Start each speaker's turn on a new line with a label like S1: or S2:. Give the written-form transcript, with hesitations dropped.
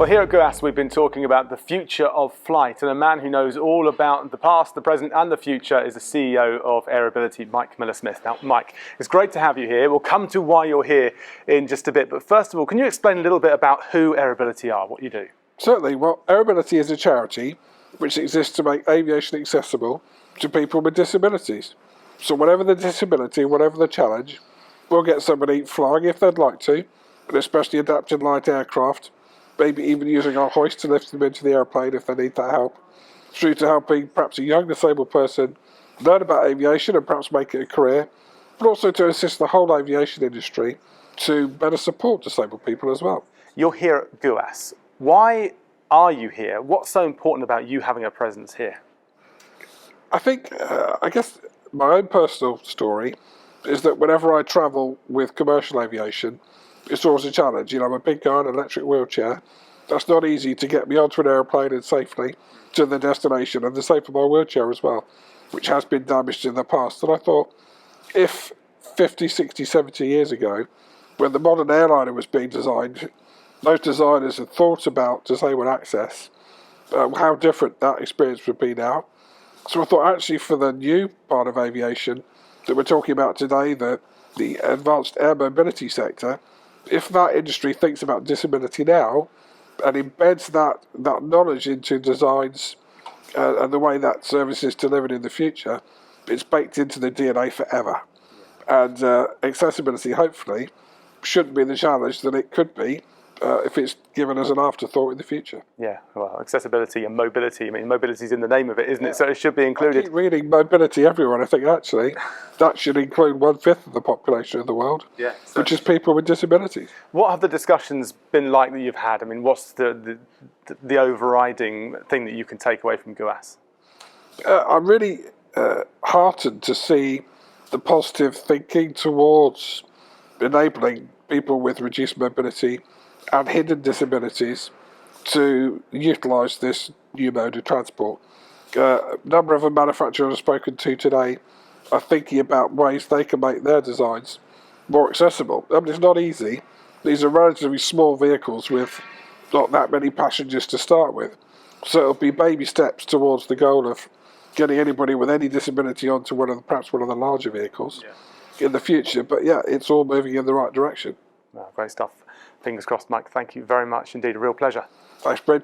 S1: Well, here at GUAS we've been talking about the future of flight, and a man who knows all about the past, the present and the future is the CEO of Aerobility, Mike Miller-Smith. Now, Mike, it's great to have you here. We'll come to why you're here in just a bit, but first of all, can you explain a little bit about who Aerobility are, what you do?
S2: Certainly. Well, Aerobility is a charity which exists to make aviation accessible to people with disabilities. So whatever the disability, whatever the challenge, we'll get somebody flying if they'd like to, but especially adapted light aircraft, maybe even using our hoist to lift them into the airplane if they need that help, through to helping perhaps a young disabled person learn about aviation and perhaps make it a career, but also to assist the whole aviation industry to better support disabled people as well.
S1: You're here at GUAS. Why are you here? What's so important about you having a presence here?
S2: I think, I guess my own personal story is that whenever I travel with commercial aviation, it's always a challenge. You know, I'm a big guy in an electric wheelchair. That's not easy to get me onto an airplane and safely to the destination, and the same for my wheelchair as well, which has been damaged in the past. And I thought, if 50, 60, 70 years ago, when the modern airliner was being designed, those designers had thought about disabled access, how different that experience would be now. So I thought, actually, for the new part of aviation that we're talking about today, the advanced air mobility sector, if that industry thinks about disability now and embeds that knowledge into designs and the way that service is delivered in the future, it's baked into the DNA forever. And accessibility, hopefully, shouldn't be the challenge that it could be if it's given as an afterthought in the future.
S1: Yeah, well, accessibility and mobility, I mean, mobility's in the name of it, isn't it? So it should be included.
S2: I keep reading mobility everywhere, and I think actually that should include 1/5 of the population of the world, which is people with disabilities.
S1: What have the discussions been like that you've had? I mean, what's the overriding thing that you can take away from GUAS?
S2: I'm really heartened to see the positive thinking towards enabling people with reduced mobility and hidden disabilities to utilise this new mode of transport. A number of the manufacturers I've spoken to today are thinking about ways they can make their designs more accessible. I mean, it's not easy. These are relatively small vehicles with not that many passengers to start with. So it'll be baby steps towards the goal of getting anybody with any disability onto perhaps one of the larger vehicles in the future. But yeah, it's all moving in the right direction.
S1: Great stuff. Fingers crossed, Mike. Thank you very much indeed. A real pleasure.
S2: Thanks, Brad.